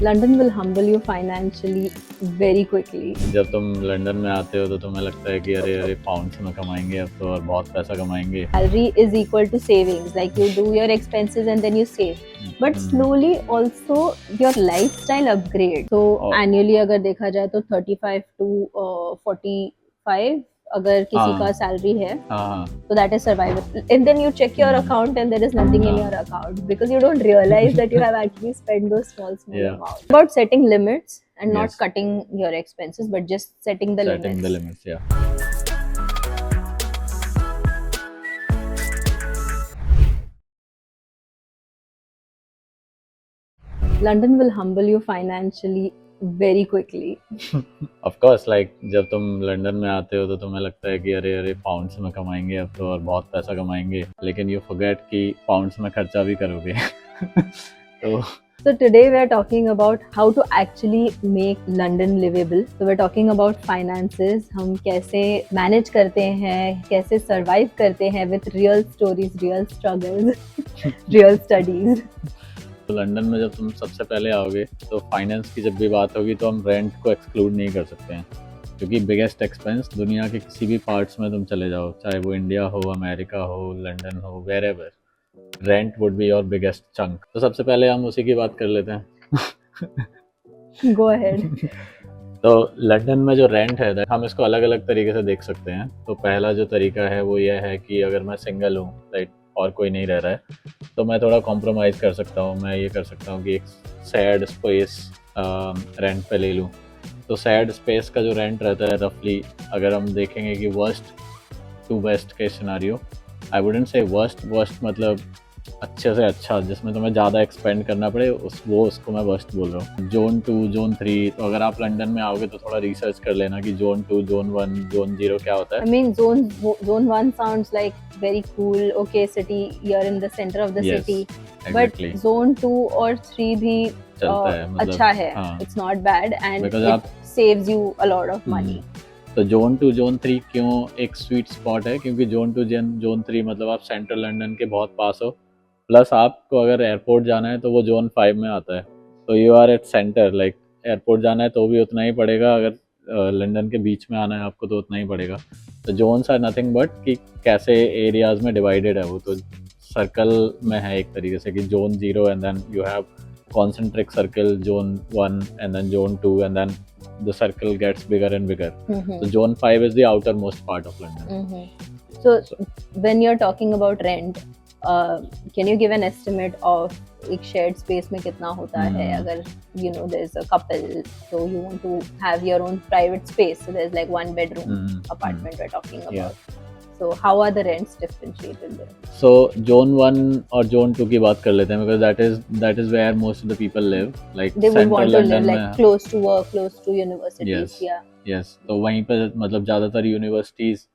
London will humble you financially very quickly. जब तुम London में आते हो तो तुम्हें लगता है कि अरे अरे पाउंड्स में कमाएंगे अब तो और बहुत पैसा कमाएंगे। Salary is equal to savings, like you do your expenses and then you save. But slowly also your lifestyle upgrade. So annually अगर देखा जाए तो 35 to 45 अगर किसी का सैलरी है so that is survival, and then you check your account and there is nothing in your account because you don't realize that you have actually spent those small amounts. About setting limits and not Yes. cutting your expenses but just setting the limits. Yeah. London will humble you financially very quickly. Of course, like जब तुम London में आते हो तो तुम्हें लगता है कि अरे अरे पाउंड्स में कमाएंगे अब तो और बहुत पैसा कमाएंगे, लेकिन यू फॉरगेट कि पाउंड्स में खर्चा भी करोगे। तो So today we are talking about how to actually make London livable. So we're talking about finances. हम कैसे manage करते हैं, कैसे survive करते हैं with real stories, real struggles, real studies. तो लंदन में जब तुम सबसे पहले आओगे तो फाइनेंस की जब भी बात होगी तो हम रेंट को एक्सक्लूड नहीं कर सकते हैं, क्योंकि बिगेस्ट एक्सपेंस दुनिया के किसी भी पार्ट्स में तुम चले जाओ, चाहे वो इंडिया हो, अमेरिका हो, लंदन हो, wherever, rent would be your biggest chunk. तो सबसे पहले हम उसी की बात कर लेते हैं। Go ahead. तो लंदन में जो रेंट है हम इसको अलग अलग तरीके से देख सकते हैं। तो पहला जो तरीका है वो ये है कि अगर मैं सिंगल हूँ, राइट, और कोई नहीं रह रहा है, तो मैं थोड़ा कॉम्प्रोमाइज़ कर सकता हूँ। मैं ये कर सकता हूँ कि एक सैड स्पेस रेंट पे ले लूँ। तो सैड स्पेस का जो रेंट रहता है रफली, अगर हम देखेंगे कि वर्स्ट टू बेस्ट के scenario, I wouldn't say worst मतलब अच्छे से अच्छा जिसमें तुम्हें ज़्यादा एक्सपेंड करना पड़े, उसको मैं वर्स्ट बोल रहा हूँ। जोन 2, जोन 3, तो अगर आप लंदन में आओगे तो थोड़ा रिसर्च कर लेना कि जोन 2, जोन 1, जोन 0 क्या होता है। I mean, zone 1 sounds like very cool, okay, city, you're in the center of the city. Exactly. But zone 2 और 3 भी चलता है, मतलब अच्छा है, हाँ, it's not bad and Because it saves you a lot of money. तो zone 2, zone 3 क्यों एक स्वीट स्पॉट है, क्योंकि जोन 2, जोन 3 मतलब आप सेंट्रल लंदन के बहुत पास हो, प्लस आपको अगर एयरपोर्ट जाना है तो वो जोन 5 में आता है। तो you are at centre, like airport जाना है तो भी उतना ही पड़ेगा, अगर लंदन के बीच में आना है आपको तो उतना ही पड़ेगा। तो जोन्स आर नथिंग बट कि कैसे एरियाज में डिवाइडेड है वो। तो सर्कल में है एक तरीके से कि zone 0 and then you have concentric circle, zone 1 and then zone 2 and then the circle gets bigger and bigger. So zone 5 is the outermost part of London. So when you're talking about rent, can you give an estimate of एक shared space में कितना होता है? अगर you know there's a couple, so you want to have your own private space, so there's like 1 bedroom apartment we're talking about. So how are the rents differentiated there? So zone 1 और zone 2 की बात कर लेते हैं, because that is where most of the people live. Like they would want to London live like close to work, close to universities. Yes. तो वहीं पे मतलब ज़्यादातर यूनिवर्सिटीज़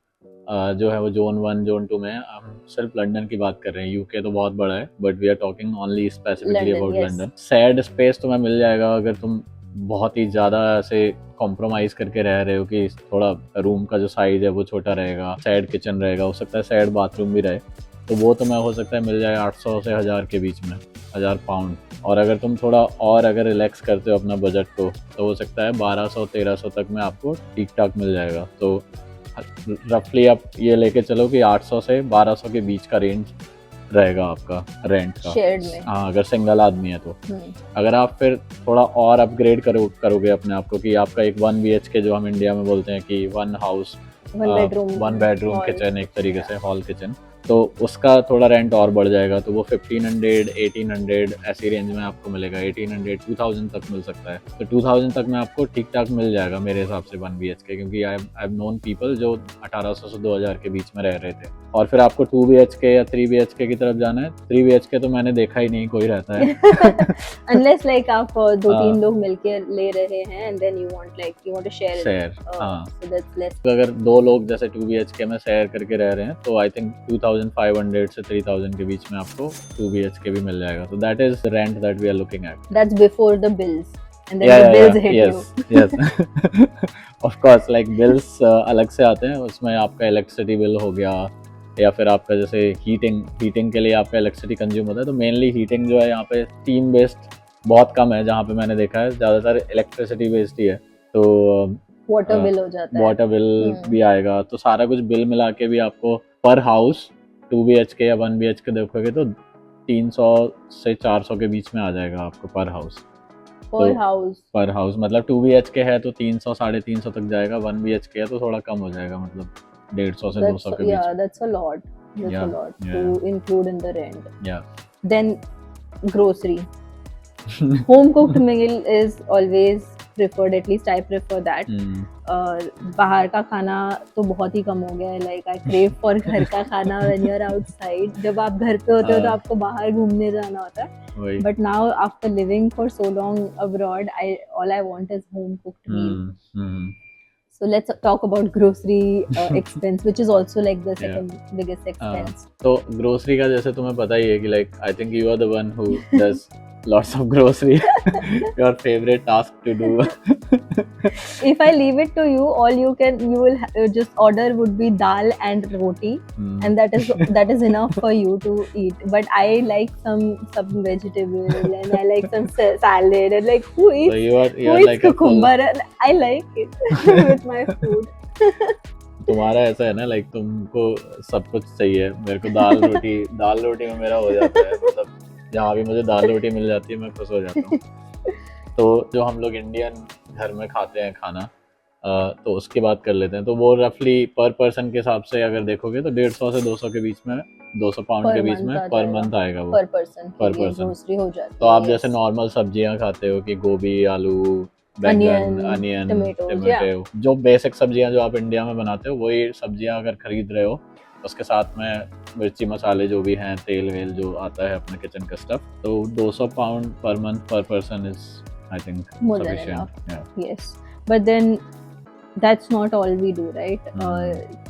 जो है वो जोन 1, जोन 2 में है। हम सिर्फ लंदन की बात कर रहे हैं, यूके तो बहुत बड़ा है, but we are talking only specifically about London. सैड स्पेस तुम्हें मिल जाएगा अगर तुम बहुत ही ज़्यादा ऐसे कॉम्प्रोमाइज़ करके रह रहे हो कि थोड़ा रूम का जो साइज़ है वो छोटा रहेगा, सैड किचन रहेगा, हो सकता है सैड बाथरूम भी रहे, तो वो तुम्हें हो सकता है मिल जाए 800 से 1000 के बीच में, 1000 पाउंड। और अगर तुम थोड़ा और अगर रिलैक्स करते हो अपना बजट को तो हो सकता है 1200-1300 तक में आपको ठीक ठाक मिल जाएगा। तो रफली आप ये लेके चलो कि 800 से 1200 के बीच का रेंज रहेगा आपका रेंट का, शेयर्ड में। हाँ, अगर सिंगल आदमी है तो। अगर आप फिर थोड़ा और अपग्रेड करोगे अपने आप को कि आपका एक 1 BHK जो हम इंडिया में बोलते हैं कि 1 हाउस 1 बेडरूम किचन, एक तरीके से हॉल किचन, तो उसका थोड़ा रेंट और बढ़ जाएगा, तो वो 1500, 1800 ऐसी रेंज में आपको मिलेगा। 1800, 2000 तक मिल सकता है। तो 2000 तक में आपको ठीक ठाक मिल जाएगा मेरे हिसाब से 1 BHK, क्योंकि आई हैव नोन पीपल जो 1800 से 2000 के बीच में रह रहे थे। और फिर आपको 2 BHK या 3 BHK की तरफ जाना है। 3 BHK तो मैंने देखा ही नहीं कोई रहता है। Unless like आप 2-3 लोग मिलके ले रहे हैं and then you want to share it. हाँ, so that's less. अगर 2 लोग जैसे 2 BHK में शेयर करके रह रहे हैं तो आई थिंक 2500 से 3000 के बीच में आपको 2 BHK भी मिल जाएगा। तो that is the rent that we are looking at. That's before the bills. And then the bills hit you. Yes. Of course, like bills अलग से आते हैं, उसमें आपका इलेक्ट्रिसिटी बिल हो गया, या फिर आपका जैसे हीटिंग के लिए आपका इलेक्ट्रिसिटी कंज्यूम होता है। तो मेनली हीटिंग जो है यहाँ पे स्टीम बेस्ड बहुत कम है जहाँ पे मैंने देखा है, ज़्यादातर इलेक्ट्रिसिटी बेस्ड ही है। तो वाटर बिल हो जाता है। वाटर बिल भी आएगा, तो सारा कुछ बिल मिला के भी आपको पर हाउस 2 BHK या 1 BHK देखोगे तो 300 से 400 के बीच में आ जाएगा आपको पर हाउस। पर हाउस पर हाउस मतलब 2 BHK है तो 300 350 तक जाएगा, 1 BHK है तो थोड़ा कम हो जाएगा, मतलब 150 से 200 के बीच। yeah, that's a lot. That's Yeah, a lot yeah. to include in the rent. Yeah. Then grocery. Home cooked meal is always preferred, at least I prefer that. बाहर का खाना तो बहुत ही कम हो गया है, like I crave for घर का खाना when you're outside. जब आप घर पे होते हो तो आपको बाहर घूमने जाना होता है, but now after living for so long abroad, all I want is home cooked meal. So let's talk about grocery expense, which is also like the second biggest expense. तो grocery का जैसे तुम्हें पता ही है कि like I think you are the one who does lots of grocery. Your favorite task to do. If I leave it to you, all you will just order would be dal and roti, and that is enough for you to eat. But I like some vegetable and I like some salad, and like who eats, so you who eats like cucumber? And I like it with my food. तुम्हारा ऐसा है ना, like तुमको सब कुछ चाहिए, मेरे को दाल रोटी में मेरा हो जाता है, मतलब जहाँ भी मुझे दाल रोटी मिल जाती है मैं खुश हो जाता हूँ। तो जो हम लोग इंडियन घर में खाते हैं खाना, तो उसकी बात कर लेते हैं। तो वो रफली पर पर्सन के हिसाब से अगर देखोगे तो 150 से 200 के बीच में, 200 पाउंड के बीच में पर मंथ आएगा वो, पर पर्सन हो जाती है। तो आप जैसे नॉर्मल सब्जियां खाते हो कि गोभी, आलू, बैंगन, अनियन, टमाटो, जो बेसिक सब्जियां जो आप इंडिया में बनाते हो वही सब्जियां अगर खरीद रहे हो, उसके साथ में मिर्ची मसाले जो भी हैं, तेल वेल जो आता है अपने किचन का स्टफ, तो 200 pound per month per person is I think sufficient. Yes, but then that's not all we do, right?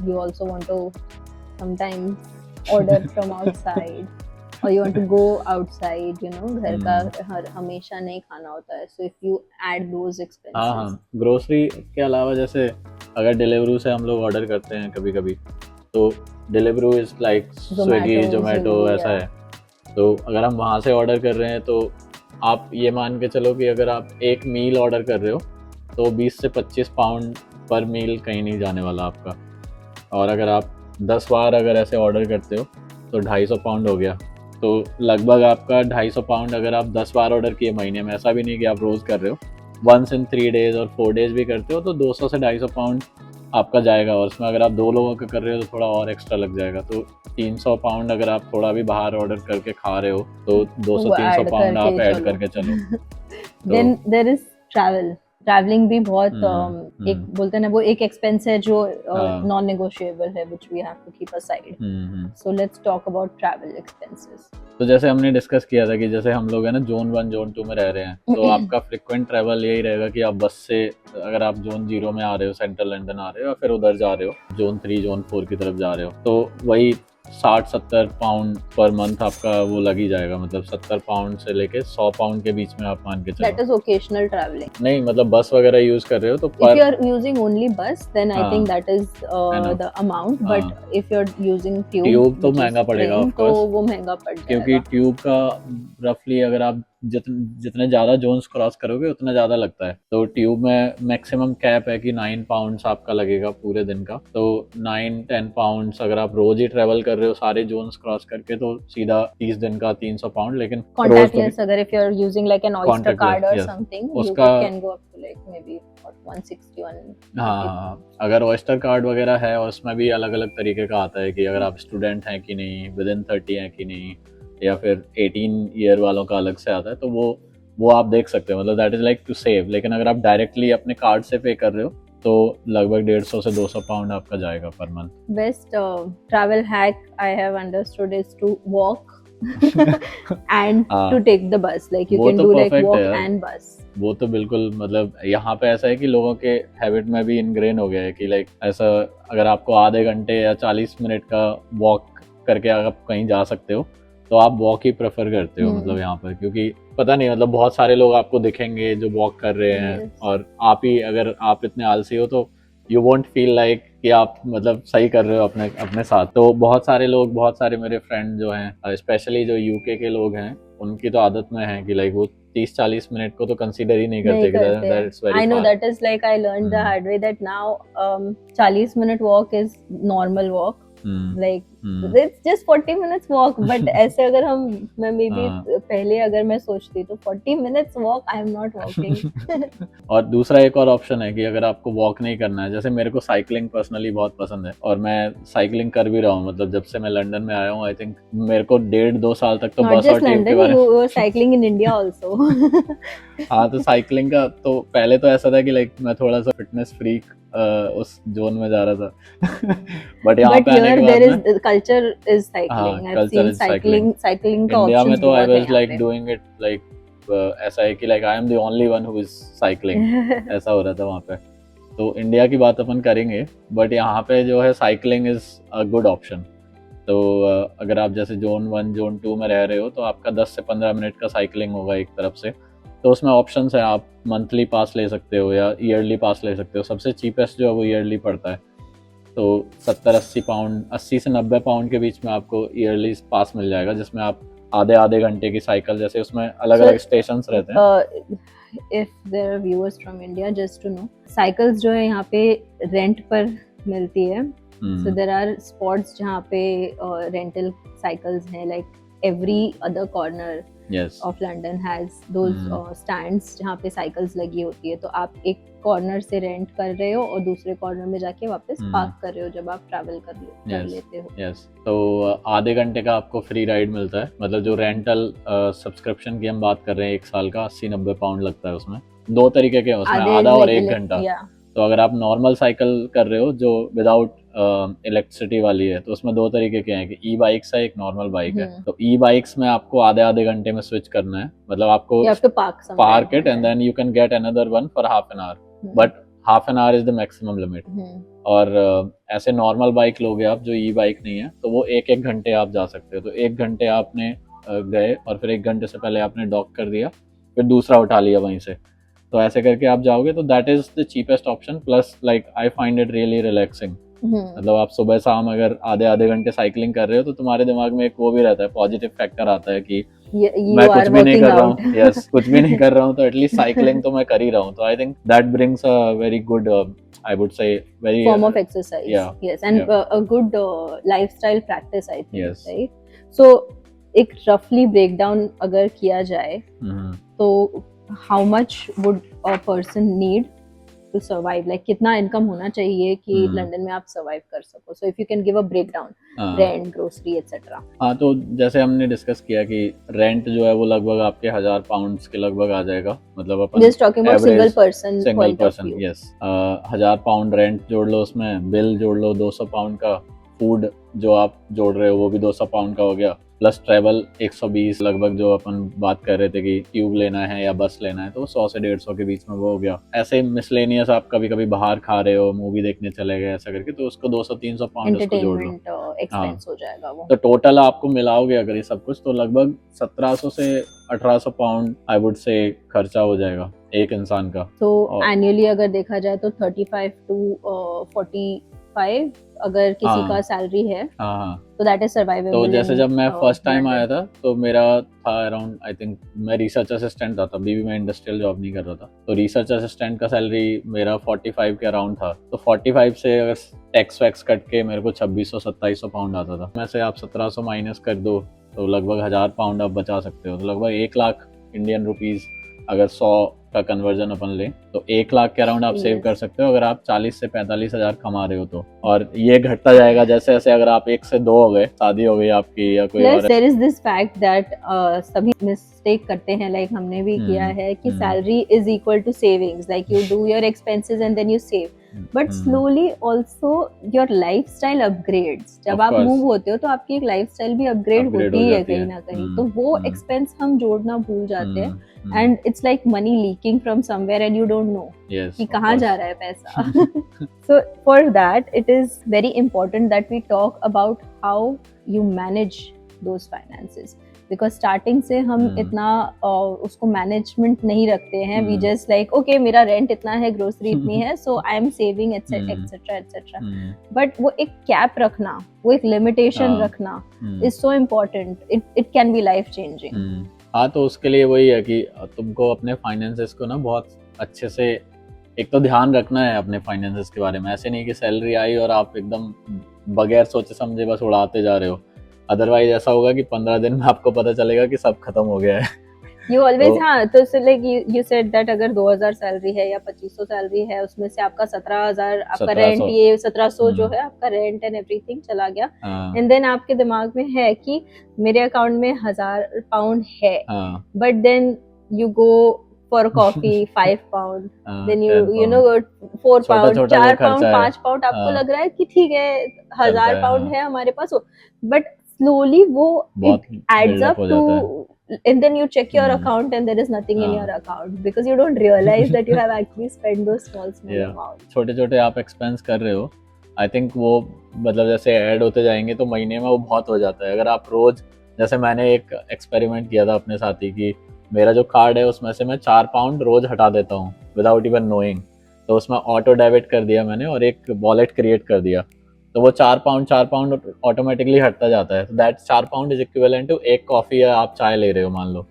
You also want to sometimes order from outside, or you want to go outside, you know, घर का हमेशा नहीं खाना होता है, so if you add those expenses. हाँ, grocery के अलावा जैसे अगर डिलीवरी से हम लोग ऑर्डर करते हैं कभी कभी, तो delivery is like Swiggy, Zomato ऐसा है, तो अगर हम वहाँ से ऑर्डर कर रहे हैं तो आप ये मान के चलो कि अगर आप एक मील ऑर्डर कर रहे हो तो 20 से 25 पाउंड पर मील कहीं नहीं जाने वाला आपका, और अगर आप 10 बार अगर ऐसे ऑर्डर करते हो तो 250 पाउंड हो गया, तो लगभग आपका 250 पाउंड अगर आप 10 बार ऑर्डर किए महीने में, ऐसा भी नहीं कि आप रोज़ कर रहे हो, वंस इन 3 डेज और 4 डेज भी करते हो तो 200 से 250 पाउंड आपका जाएगा, और उसमें अगर आप 2 लोगों का कर रहे हो तो थोड़ा और एक्स्ट्रा लग जाएगा, तो 300 पाउंड अगर आप थोड़ा भी बाहर ऑर्डर करके खा रहे हो तो 200-300 पाउंड आप ऐड करके चलो। Then there is ट्रैवलिंग भी बहुत एक बोलते हैं ना, वो एक एक्सपेंस है जो नॉन नेगोशिएबल है, which we have to keep aside. So let's talk about travel expenses. तो जैसे हमने डिस्कस किया था कि जैसे हम लोग है ना जोन 1 जोन 2 में रह रहे हैं, तो आपका फ्रिक्वेंट ट्रैवल यही रहेगा कि आप बस से अगर आप जोन 0 में आ रहे हो, सेंट्रल लंदन आ रहे हो, या फिर उधर जा रहे हो जोन 3 जोन 4 की तरफ जा रहे हो, तो वही 60-70 पाउंड पर मंथ आपका वो लग ही जाएगा, मतलब 70 पाउंड से लेके 100 पाउंड के बीच में आप मान के चलो। That is occasional travelling. नहीं मतलब बस वगैरह यूज कर रहे हो तो if you are using only bus then I think that is the amount, but if you are using tube तो महंगा पड़ेगा ऑफ तो कोर्स, वो महंगा पड़ जाएगा, क्योंकि ट्यूब का रफली अगर आप जितने ज़्यादा जोन्स क्रॉस करोगे उतना ज़्यादा लगता है, तो ट्यूब में मैक्सिमम कैप है कि 9 पाउंड्स आपका लगेगा पूरे दिन का, तो 9-10 पाउंड्स अगर आप रोज ही ट्रेवल कर रहे हो सारे जोन्स क्रॉस करके तो सीधा 30 दिन का 300 पाउंड। लेकिन contactless अगर if you are using like an Oyster card or something, you can go up to like maybe 160. हाँ, अगर ऑयस्टर कार्ड वगैरह है और उसमें भी अलग अलग तरीके का आता है कि अगर आप स्टूडेंट हैं कि नहीं, विद इन 30 हैं कि नहीं, या फिर 18 ईयर वालों का अलग से आता है, तो वो आप देख सकते हो, मतलब that is like to save. लेकिन अगर आप डायरेक्टली अपने कार्ड से पे कर रहे हो तो लगभग 150 से 200 पाउंड आपका जाएगा per month. Best travel hack I have understood is to walk and to take the bus, like you can do like walk and bus। वो तो बिल्कुल, मतलब यहाँ पे ऐसा है कि लोगों के हैबिट में भी इनग्रेन हो गया है कि लाइक ऐसा अगर आपको आधे घंटे या 40 मिनट का वॉक करके अगर आप कहीं जा सकते हो तो आप वॉक ही प्रेफर करते हो, मतलब यहाँ पर, क्योंकि पता नहीं मतलब बहुत सारे लोग आपको दिखेंगे जो वॉक कर रहे हैं, और आप ही अगर आप इतने आलसी हो तो यू वोंट फील लाइक कि आप मतलब सही कर रहे हो अपने साथ। तो बहुत सारे मेरे फ्रेंड जो हैं, स्पेशली जो यूके के लोग हैं, उनकी तो आदत में है कि लाइक वो 30-40 मिनट को तो कंसीडर ही नहीं नहीं करते कि करते that it's very I know far. that is like I learned the hard way that now 40 minute walk is normal walk hmm, like hmm, it's just 40 minutes walk but ऐसे अगर हम मैं मे बी हाँ। पहले अगर मैं सोचती तो 40 minutes walk I am not walking और दूसरा एक और ऑप्शन है कि अगर आपको वॉक नहीं करना है, जैसे मेरे को साइकिलिंग पर्सनली बहुत पसंद है और मैं साइकिलिंग कर भी रहा हूँ, मतलब जब से मैं लंदन में आया हूँ आई थिंक मेरे को 1.5-2 साल तक तो not बस और just ट्यूब के London बारे you were cycling in India also हाँ, तो साइकिलिंग का तो पहले तो ऐसा था कि लाइक मैं थोड़ा सा फिटनेस फ्रीक उस जोन में जा रहा था बट यहाँ but पे आने here के बाद there is में culture is हाँ, cycling I've culture seen is cycling. cycling का इंडिया में options तो आई बहुत है वाज यहाँ लाइक पे डूइंग इट लाइक ऐसा है कि like I am the only one who is cycling, ऐसा हो रहा था वहाँ पे। तो इंडिया की बात अपन करेंगे बट यहाँ पे जो है cycling is a good option. तो अगर आप जैसे जोन 1 जोन 2 में रह रहे हो तो आपका 10 से 15 मिनट का साइकिलिंग होगा एक तरफ से, तो उसमें ऑप्शंस है, आप मंथली पास ले सकते हो या ईयरली पास ले सकते हो। सबसे चीपेस्ट जो है वो ईयरली पड़ता है, तो 70-80 पाउंड, 80 से 90 पाउंड के बीच में आपको ईयरली पास मिल जाएगा, जिसमें आप आधे आधे घंटे की साइकिल, जैसे उसमें अलग अलग स्टेशंस रहते हैं। if there are viewers from India just to know cycles जो है यहाँ पे रेंट पर मिलती है so there are spots जहाँ पे rental cycles हैं like every other corner yes of London has those stands जहाँ पे cycles लगी होती है, तो आप एक कॉर्नर से रेंट कर रहे हो और दूसरे कॉर्नर में जाके वापस पार्क कर रहे हो जब आप ट्रैवल कर लेते हो। यस, तो आधे घंटे का आपको फ्री राइड मिलता है, मतलब जो रेंटल सब्सक्रिप्शन की हम बात कर रहे हैं 1 साल का 80-90 पाउंड लगता है। उसमें 2 तरीके के हैं, उसमें आधा और 1 घंटा। तो अगर आप नॉर्मल साइकिल कर रहे हो जो विदाउट इलेक्ट्रिसिटी वाली है तो उसमें 2 तरीके के हैं कि ई बाइक्स है, एक नॉर्मल बाइक है। तो ई बाइक्स में आपको आधे आधे घंटे में स्विच करना है, मतलब आपको park it and then you can get another one for half an hour, but half an hour is the maximum limit. और ऐसे नॉर्मल बाइक लोगे आप जो ई बाइक नहीं है तो वो 1-1 घंटे आप जा सकते हो। तो 1 घंटे आपने गए और फिर 1 घंटे से पहले आपने डॉक कर दिया, फिर दूसरा उठा लिया वहीं से, तो ऐसे करके आप जाओगे तो that is the cheapest option. Plus like I find it really relaxing, मतलब आप सुबह शाम अगर आधे आधे घंटे साइकिलिंग कर रहे हो तो तुम्हारे दिमाग में एक वो भी रहता है, पॉजिटिव फैक्टर आता है कि मैं कुछ भी नहीं कर रहा हूँ, यस कुछ भी नहीं कर रहा हूँ तो एटलीस्ट साइकिलिंग तो मैं कर ही रहा हूँ। तो I think that brings a very good I would say very form of exercise. Yes, and a good lifestyle practice I think. Yes. Right. So एक roughly breakdown अगर किया जाए तो how much would a person need to survive, like कितना income होना चाहिए कि London में आप सर्वाइव कर सको। So if you can give a breakdown, rent, grocery, etc. हाँ, तो जैसे हमने डिस्कस किया कि रेंट जो है वो लगभग आपके 1000 पाउंड्स के लगभग आ जाएगा, मतलब अपन just talking about single person, yes 1000 pound rent जोड़ लो, उसमें बिल जोड़ लो 200 पाउंड का, फूड जो आप जोड़ रहे हो वो भी 200 पाउंड का हो गया, प्लस ट्रेवल 120 लगभग जो अपन बात कर रहे थे कि ट्यूब लेना है या बस लेना है तो 100 से 150 के बीच में वो हो गया। ऐसे मिसलेनियस आप कभी कभी बाहर खा रहे हो, मूवी देखने चले गए ऐसा करके, तो उसको 200-300 पाउंड उसको जोड़ लो, एक्सपेंस हो जाएगा वो। तो टोटल आपको मिलाओगे अगर ये सब कुछ तो लगभग 1700 से 1800 पाउंड आई वुड से खर्चा हो जाएगा एक इंसान का। तो एनुअली अगर देखा जाए तो 35 to 45 अगर किसी का सैलरी है तो दैट इज सर्वाइवेबल। तो जैसे जब मैं फर्स्ट टाइम आया था तो मेरा था अराउंड, आई थिंक मैं रिसर्च असिस्टेंट था, तभी भी मैं इंडस्ट्रियल जॉब नहीं कर रहा था, तो रिसर्च असिस्टेंट का सैलरी मेरा 45 के अराउंड था। तो 45 से अगर टैक्स वैक्स कट के मेरे को 2600-2700 पाउंड आता था। में से आप 1700 माइनस कर दो तो लगभग 1000 पाउंड आप बचा सकते हो, तो लगभग 1 लाख इंडियन रुपीज अगर 100 का कन्वर्जन अपन ले तो 1 लाख के अराउंड आप सेव कर सकते हो अगर आप 40 से 45 हजार कमा रहे हो तो। और ये घटता जाएगा जैसे जैसे अगर आप 1 से 2 हो गए, शादी हो गई आपकी या कोई और। There is this fact that सभी मिस्टेक करते हैं, लाइक हमने भी किया है कि salary is equal to savings, like you do your expenses and then you save, but slowly also your lifestyle upgrades. जब आप मूव होते हो तो आपकी एक लाइफ स्टाइल भी अपग्रेड होती है कहीं ना कहीं, तो वो एक्सपेंस हम जोड़ना भूल जाते हैं and it's like money leaking from somewhere and you don't know कि कहाँ जा रहा है पैसा। So for that it is very important that we talk about how you manage those finances, because starting से हम इतना उसको मैनेजमेंट नहीं रखते हैं। वी जस्ट लाइक ओके मेरा रेंट इतना है, ग्रोसरी इतनी है, so I am saving etcetera etcetera. But वो एक कैप रखना, वो एक लिमिटेशन रखना is so important, it can be life changing. हाँ, तो उसके लिए वही है कि तुमको अपने फाइनेंसेस को ना बहुत अच्छे से एक तो ध्यान रखना है अपने फाइनेंसेस के बारे में। ऐसे नहीं कि सैलरी आई और आप एकदम बगैर सोचे समझे बस उड़ाते जा रहे हो। अदरवाइज ऐसा होगा कि 15 दिन में आपको पता चलेगा कि सब खत्म हो गया है। You always, तो हाँ, तो लाइक you said that अगर 2000 सैलरी है या 2500 सैलरी है, उसमें से आपका 17,000 आपका 1700 रेंट, ये 1700 जो हम्म, है आपका रेंट एंड एवरीथिंग चला गया, हाँ एंड देन आपके दिमाग में है कि मेरे अकाउंट में 1000 पाउंड है, हाँ but then you go for coffee 5 pound, then 10 you know pound 4 छोटा पाउंड, छोटा जो 4 पाउंड, खर्चा है 5 पाउंड, आपको हाँ लग रहा है कि ठीक है चलता 1000 है पाउंड हाँ है हमारे पास, बट स्लोली वो बहुत इट एड्स बिल्डअप अप हो टू, जाता है and then you check your hmm, account and there is nothing in your हाँ account because you don't realize that you have actually spent those small या amounts. छोटे छोटे आप expense कर रहे हो आई थिंक वो मतलब जैसे ऐड होते जाएंगे तो महीने में वो बहुत हो जाता है। अगर आप रोज जैसे मैंने एक एक्सपेरिमेंट किया था अपने साथी की मेरा जो कार्ड है उसमें से मैं 4 पाउंड रोज हटा देता हूँ विदाउट इवन नोइंग। तो उसमें ऑटो डेबिट कर दिया मैंने और एक वॉलेट क्रिएट कर दिया तो वो 4 पाउंड ऑटोमेटिकली हटता जाता है। तो that 4 pound is equivalent to एक कॉफी या आप चाय ले रहे हो मान लो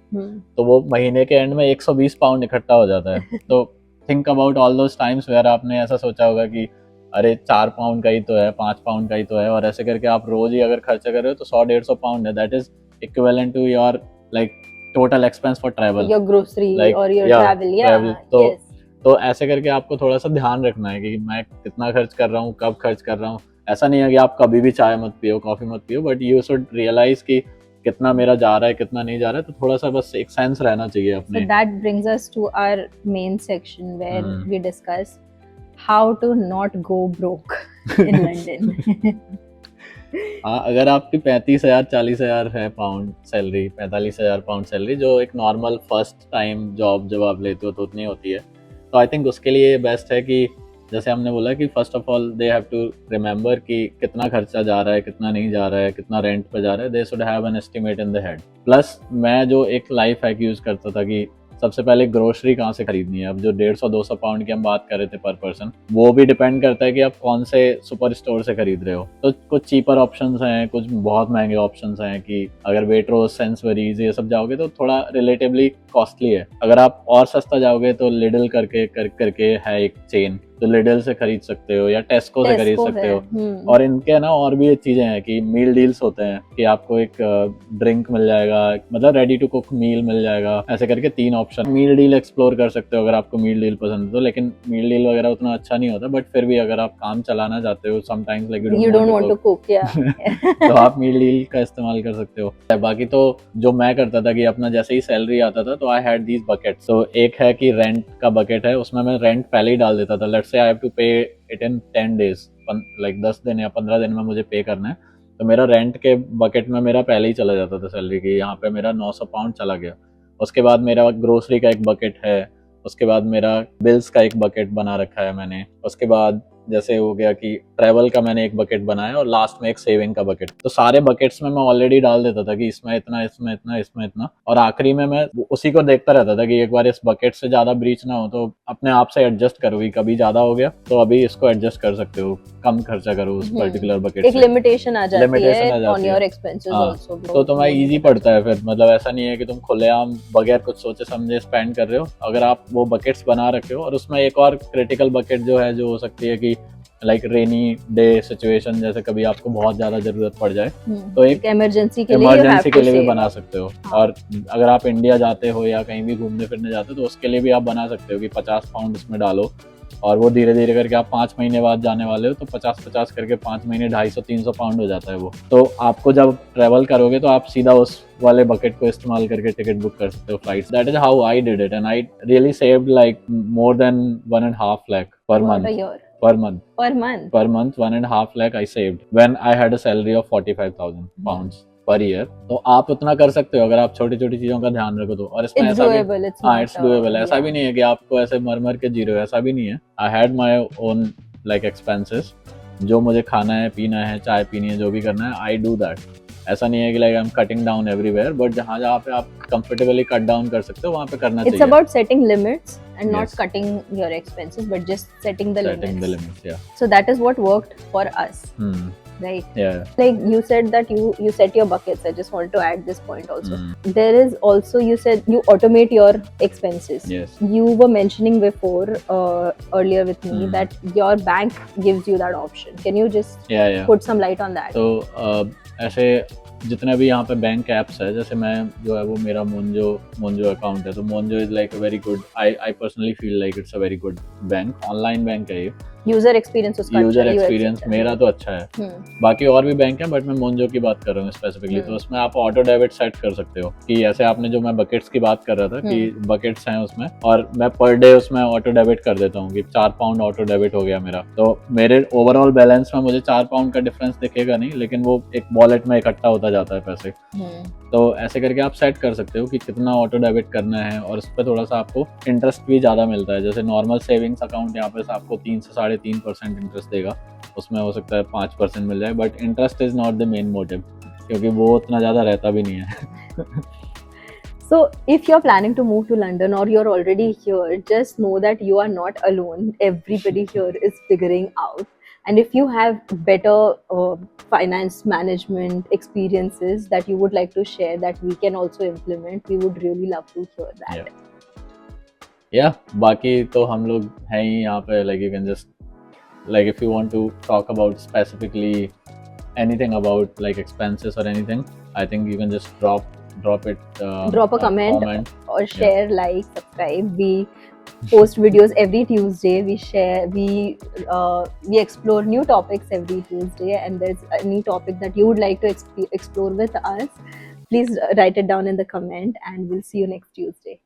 तो वो महीने के एंड में 120 पाउंड इकट्ठा हो जाता है। तो think about all those times where आपने ऐसा सोचा होगा कि अरे 4 पाउंड का ही तो है 5 पाउंड का ही तो है और ऐसे करके आप रोज ही अगर खर्चा कर रहे हो तो 100-150 पाउंड है। That is equivalent to your like total expense for travel Your grocery like or your या travel, ट्रैवल। yeah, तो yes. तो ऐसे करके आपको थोड़ा सा ध्यान रखना है कि मैं कितना खर्च कर रहा हूँ कब खर्च कर रहा हूँ। ऐसा नहीं है कि आप कभी भी चाय मत पियो कॉफी मत पियो बट यू शुड रियलाइज कि कितना मेरा जा रहा है कितना नहीं जा रहा है। तो थोड़ा सा बस एक सेंस रहना चाहिए So अपने that brings us to our main section where we discuss how to not go broke in London. हाँ अगर आपकी 35,000 40,000 है पाउंड सैलरी 45,000 पाउंड सैलरी जो एक नॉर्मल फर्स्ट टाइम जॉब जब आप लेते हो तो उतनी होती है तो आई थिंक उसके लिए बेस्ट है कि जैसे हमने बोला कि first of all they have to remember कि कितना खर्चा जा रहा है कितना नहीं जा रहा है कितना रेंट पे जा रहा है। They should have an estimate in the head. Plus मैं जो एक लाइफ हैक यूज करता था कि सबसे पहले ग्रोसरी कहाँ से खरीदनी है। अब जो 150-200 पाउंड की हम बात कर रहे थे पर पर्सन वो भी डिपेंड करता है कि आप कौन से सुपर स्टोर से खरीद रहे हो। तो कुछ चीपर ऑप्शंस हैं कुछ बहुत महंगे ऑप्शंस हैं कि अगर वेट्रोस सेंसबरीज ये सब जाओगे तो थोड़ा रिलेटिवली कॉस्टली है। अगर आप और सस्ता जाओगे तो लिडल करके है एक चेन तो लिडल से खरीद सकते हो या टेस्को से खरीद सकते हो। और इनके ना और भी चीजें हैं कि मील डील्स होते हैं कि आपको एक ड्रिंक मिल जाएगा मतलब रेडी टू कुक मील मिल जाएगा। ऐसे करके 3 ऑप्शन मील डील एक्सप्लोर कर सकते हो अगर आपको मील डील पसंद है तो। लेकिन मील डील वगैरह उतना अच्छा नहीं होता बट फिर भी अगर आप काम चलाना चाहते हो sometimes like You don't want to cook, yeah. तो आप मील डील का इस्तेमाल कर सकते हो। बाकी तो जो मैं करता था कि अपना जैसे ही सैलरी आता था तो आई हैड दीज बकेट्स। तो एक है कि रेंट का बकेट है उसमें मैं रेंट पहले ही डाल देता था। Let's say I have to pay it in 10 days like 10 दिन या 15 दिन में मुझे पे करना है तो मेरा रेंट के बकेट में मेरा पहले ही चला जाता था सैलरी की। यहाँ पे मेरा 900 पाउंड चला गया। उसके बाद मेरा ग्रोसरी का एक बकेट है। उसके बाद मेरा बिल्स का एक बकेट बना रखा है मैंने। उसके बाद जैसे हो गया कि ट्रैवल का मैंने एक बकेट बनाया और लास्ट में एक सेविंग का बकेट। तो सारे बकेट्स में मैं ऑलरेडी डाल देता था कि इसमें इतना इसमें इतना इसमें इतना और आखिरी में मैं उसी को देखता रहता था कि एक बार इस बकेट से ज्यादा ब्रीच ना हो तो अपने आप से एडजस्ट करो कि कभी ज्यादा हो गया तो अभी इसको एडजस्ट कर सकते हो कम खर्चा करो उस पर्टिकुलर बकेट एक लिमिटेशन आ जाती है ऑन योर एक्सपेंसेस हाँ, आल्सो। तो तुम्हें इजी पड़ता है फिर मतलब ऐसा नहीं है कि तुम खुलेआम बगैर कुछ सोचे समझे स्पेंड कर रहे हो। अगर आप वो बकेट्स बना रखे हो और उसमें एक और क्रिटिकल बकेट जो है जो हो सकती है कि लाइक रेनी डे सिचुएशन जैसे कभी आपको बहुत ज्यादा जरूरत पड़ जाए तो एक इमरजेंसी के लिए भी बना सकते हो। और अगर आप इंडिया जाते हो या कहीं भी घूमने फिरने जाते हो तो उसके लिए भी आप बना सकते हो कि 50 पाउंड इसमें डालो और वो धीरे धीरे करके आप 5 महीने बाद जाने वाले हो तो 50-50 करके 5 महीने 250-300 पाउंड हो जाता है वो। तो आपको जब ट्रेवल करोगे तो आप सीधा उस वाले बकेट को इस्तेमाल करके टिकट बुक कर सकते हो flights. That is how I did it and I really saved like more than 1.5 lakh per month 1.5 lakh I saved when I had a salary of 45,000 pounds per year। तो आप उतना कर सकते हो अगर आप छोटी छोटी चीजों का ध्यान रखो तो। और इसमें ऐसा भी इट्स डूएबल ऐसा भी नहीं है कि आपको ऐसे मर के जी रहे हो ऐसा भी नहीं है। I had my own like expenses जो मुझे खाना है पीना है चाय पीनी है जो भी करना है आई डू दैट। ऐसा नहीं है कि like I am cutting down everywhere but जहाँ जहाँ पे आप कंफर्टेबली कट डाउन कर सकते हो वहाँ पे करना चाहिए। It's about setting limits and not cutting your expenses but just setting the limits. Yeah. So that is what worked for us. right? Yeah. Like you said that you set your buckets. I just want to add this point also. There is also, you said you automate your expenses. Yes. You were mentioning before earlier with me that your bank gives you that option. Can you just Yeah. put some light on that? तो ऐसे जितने भी यहाँ पे bank apps है, जैसे मैं जो है वो मेरा मोन्जो अकाउंट है, तो Monzo is like a very good, I personally feel like it's a very good bank, online bank है ये। यूजर एक्सपीरियंस उसका यूजर अच्छा, एक्सपीरियंस मेरा तो अच्छा है। बाकी और भी बैंक है बट मैं मोन्जो की बात कर रहा हूँ स्पेसिफिकली। तो उसमें आप ऑटो डेबिट सेट कर सकते हो कि ऐसे आपने जो मैं बकेट्स की बात कर रहा था कि बकेट्स हैं उसमें, और मैं पर डे उसमें ऑटो डेबिट कर देता हूँ कि 4 पाउंड ऑटो डेबिट हो गया मेरा, तो मेरे ओवरऑल बैलेंस में मुझे 4 पाउंड का डिफरेंस दिखेगा नहीं, लेकिन वो एक वॉलेट में इकट्ठा होता जाता है पैसे। तो ऐसे करके आप सेट कर सकते हो कि कितना ऑटो डेबिट करना है, और उस पर थोड़ा सा आपको इंटरेस्ट भी ज़्यादा मिलता है। जैसे नॉर्मल सेविंग्स अकाउंट यहाँ पे आपको 3 से 3.5% इंटरेस्ट देगा, उसमें हो सकता है 5% मिल जाए, but interest is not the main motive, क्योंकि वो उतना ज़्यादा रहता भी नहीं है। So, if you're planning to move to London or you're already here, just know that you are not alone. Everybody here is figuring out. And if you have better finance management experiences that you would like to share that we can also implement, we would really love to hear that. Yeah, बाकी तो हम लोग हैं ही यहाँ पे, like you can just, like if you want to talk about specifically anything about like expenses or anything, I think you can just drop it, drop a comment or share, like, subscribe. We post videos every Tuesday. We share, we explore new topics every Tuesday, and there's any topic that you would like to explore with us, please write it down in the comment, and we'll see you next Tuesday.